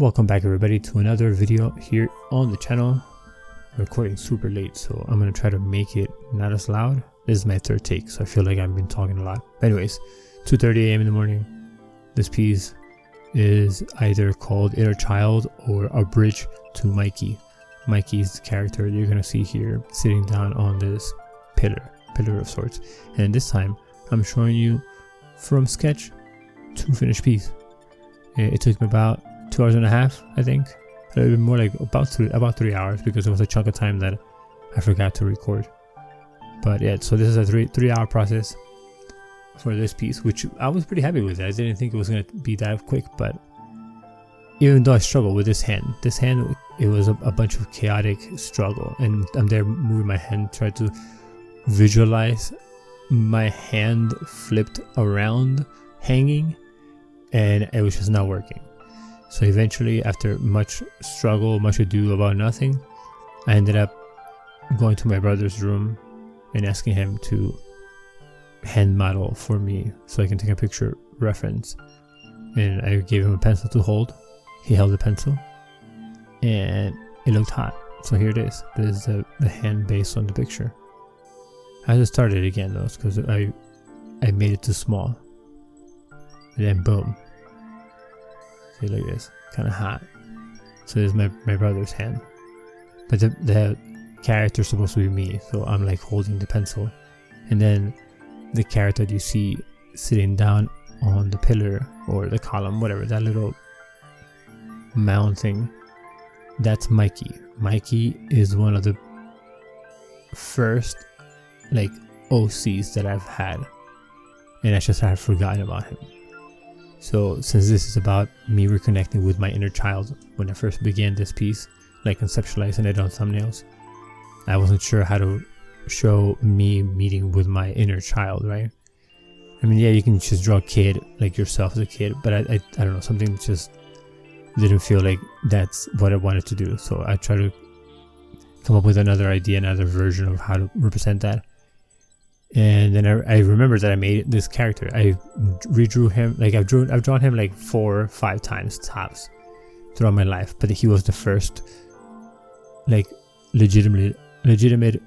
Welcome back everybody to another video here on the channel. I'm recording super late, so I'm gonna try to make it not as loud. This is my third take, so I feel like I've been talking a lot. Anyways, 2:30 a.m. in the morning. This piece is either called Inner Child or a bridge to Mikey. Mikey's the character you're gonna see here sitting down on this pillar of sorts. And this time I'm showing you from sketch to finished piece. It took me about 2 hours and a half, I think. A little bit more, like about 3 hours, because there was a chunk of time that I forgot to record. But yeah, so this is a three hour process for this piece, which I was pretty happy with. I didn't think it was gonna be that quick, but even though I struggled with this hand, it was a bunch of chaotic struggle, and I'm there moving my hand, trying to visualize my hand flipped around, hanging, and it was just not working. So eventually, after much struggle, much ado about nothing, I ended up going to my brother's room and asking him to hand model for me so I can take a picture reference. And I gave him a pencil to hold. He held the pencil and it looked hot. So here it is. This is the hand based on the picture. I just started again though, because I made it too small. And then boom. See, like this, kind of hot. So this is my brother's hand, but the character is supposed to be me, so I'm like holding the pencil, and then the character that you see sitting down on the pillar or the column, whatever, that little mound thing, that's Mikey. Mikey is one of the first like OCs that I've had, and I just had forgotten about him. So since this is about me reconnecting with my inner child, when I first began this piece, like conceptualizing it on thumbnails, I wasn't sure how to show me meeting with my inner child, right? I mean, yeah, you can just draw a kid, like yourself as a kid, but I don't know, something just didn't feel like that's what I wanted to do. So I tried to come up with another idea, another version of how to represent that. And then I remember that I made this character. I redrew him, like I've drawn him like 4 or 5 times tops throughout my life, but he was the first like legitimate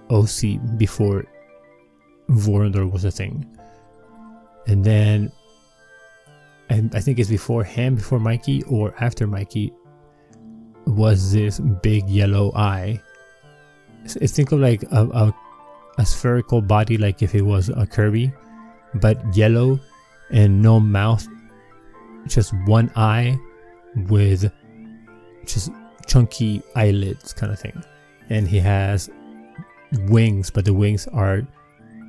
OC before Vorondor was a thing. And then I think it's before him, before Mikey or after Mikey, was this big yellow eye. Think of like a spherical body, like if it was a Kirby, but yellow and no mouth, just one eye with just chunky eyelids kind of thing. And he has wings, but the wings are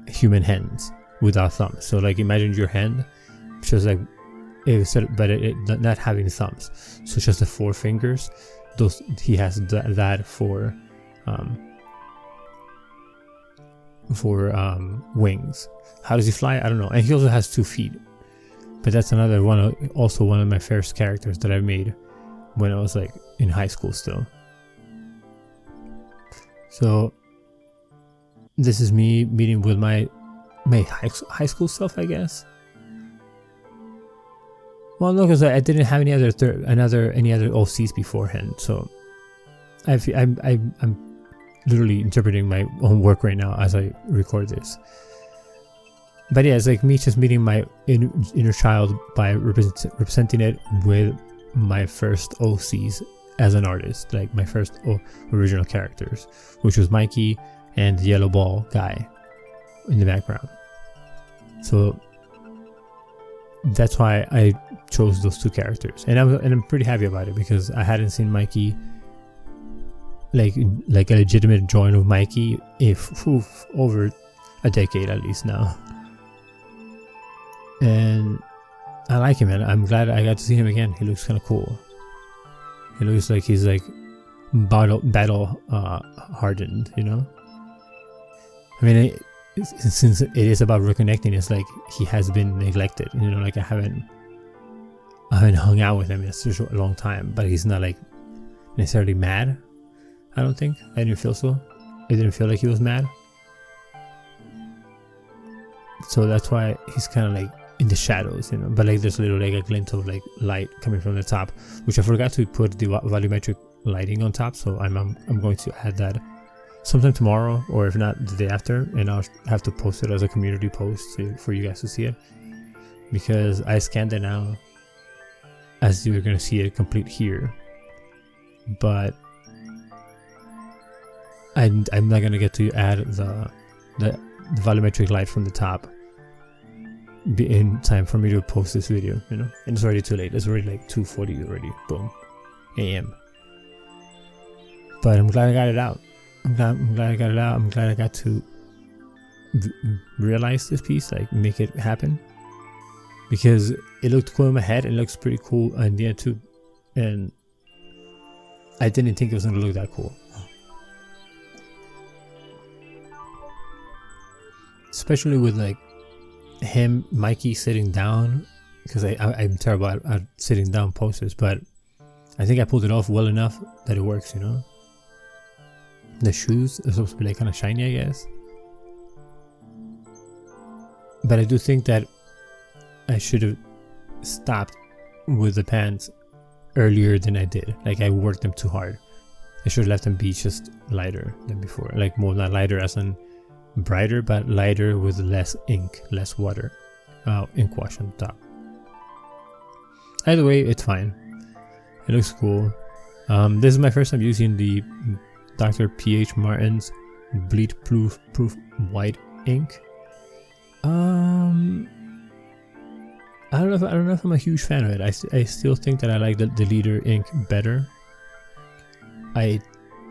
human hands without thumbs. So like imagine your hand just like it not having thumbs, so just the 4 fingers. Those he has that for wings. How does he fly? I don't know. And he also has 2 feet, but that's another one, also one of my first characters that I made when I was like in high school still. So this is me meeting with my high school self, I guess. Well, no, because I didn't have any other OCs beforehand, so I'm literally interpreting my own work right now as I record this. But yeah, it's like me just meeting my inner child by representing it with my first OCs as an artist, like my first original characters, which was Mikey and the yellow ball guy in the background. So that's why I chose those 2 characters, and I'm pretty happy about it, because I hadn't seen Mikey, like a legitimate drawing of Mikey, over a decade at least now. And I like him, and I'm glad I got to see him again. He looks kind of cool. He looks like he's like battle hardened, you know. I mean, since it is about reconnecting, it's like he has been neglected, you know. Like I haven't hung out with him in such a long time, but he's not like necessarily mad. I don't think. I didn't feel so. I didn't feel like he was mad. So that's why he's kind of like in the shadows, you know, but like there's a little like a glint of like light coming from the top, which I forgot to put the volumetric lighting on top, so I'm going to add that sometime tomorrow, or if not the day after, and I'll have to post it as a community post for you guys to see it, because I scanned it now as you're gonna see it complete here, but I'm not gonna get to add the volumetric light from the top in time for me to post this video, you know, and it's already too late. It's already like 2:40 already, boom, AM. But I'm glad I got it out. I'm glad I got it out. I'm glad I got to realize this piece, like make it happen, because it looked cool in my head. It looks pretty cool in the end too, and I didn't think it was gonna look that cool. Especially with like Mikey sitting down, because I'm terrible at sitting down poses, but I think I pulled it off well enough that it works, you know. The shoes are supposed to be like kind of shiny, I guess, but I do think that I should have stopped with the pants earlier than I did. Like I worked them too hard. I should have left them be just lighter than before, like more, not lighter as in brighter, but lighter with less ink, less water, ink wash on top. Either way, it's fine. It looks cool. This is my first time using the Dr. P.H. Martin's bleed proof white ink. I don't know if I'm a huge fan of it. I still think that I like the leader ink better. I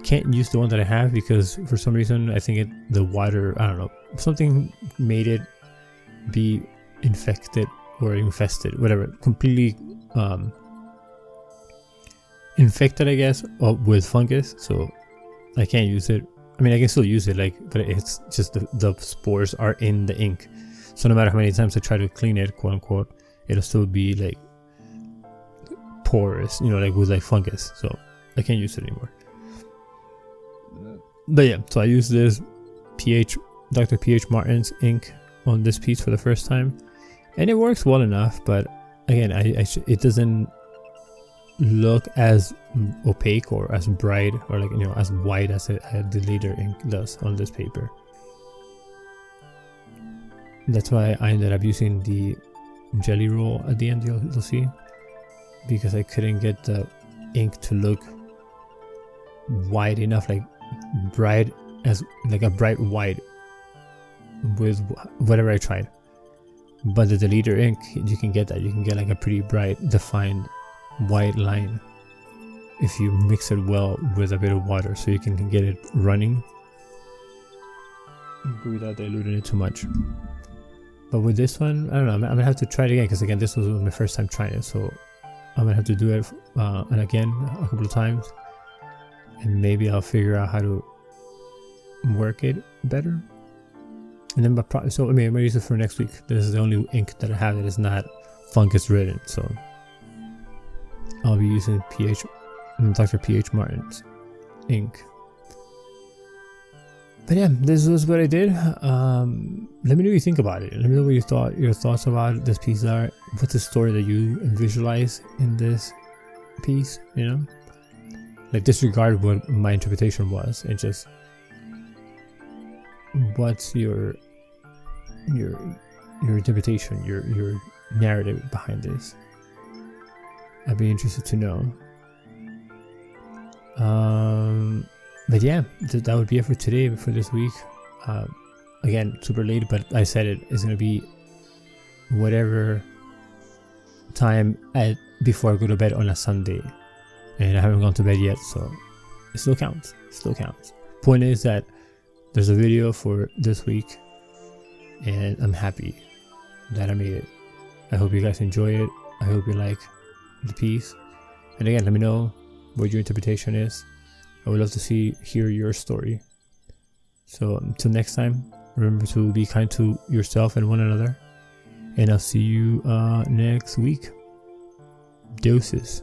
can't use the one that I have because for some reason I think the water, I don't know, something made it be infected or infested, whatever, completely infected, I guess, with fungus, so I can't use it. I mean, I can still use it, like, but it's just the spores are in the ink, so no matter how many times I try to clean it, quote unquote, it'll still be like porous, you know, like with like fungus, so I can't use it anymore. But yeah, so I use this Dr. P.H. Martin's ink on this piece for the first time, and it works well enough, but again, it doesn't look as opaque or as bright or like, you know, as white as the leader ink does on this paper. That's why I ended up using the jelly roll at the end, you'll see, because I couldn't get the ink to look white enough, like bright, as like a bright white with whatever I tried. But the leader ink, you can get that. You can get like a pretty bright defined white line if you mix it well with a bit of water, so you can get it running without diluting it too much. But with this one, I don't know, I'm gonna have to try it again, because again, this was my first time trying it, so I'm gonna have to do it and again a couple of times, and maybe I'll figure out how to work it better. And then so I mean, I'm gonna use it for next week. This is the only ink that I have that is not fungus ridden, so I'll be using Dr. P.H. Martin's ink. But yeah, this was what I did. Let me know what you think about it. Let me know what your thoughts about this piece are. What's the story that you visualize in this piece, you know? Like, disregard what my interpretation was, and just what's your interpretation, your narrative behind this. I'd be interested to know. But yeah, that would be it for today, for this week. Again, super late, but I said it's gonna be whatever time before I go to bed on a Sunday, and I haven't gone to bed yet, so it still counts. Point is that there's a video for this week, and I'm happy that I made it. I hope you guys enjoy it. I hope you like the piece, and again, let me know what your interpretation is. I would love to hear your story. So until next time, remember to be kind to yourself and one another, and I'll see you next week. Deuces.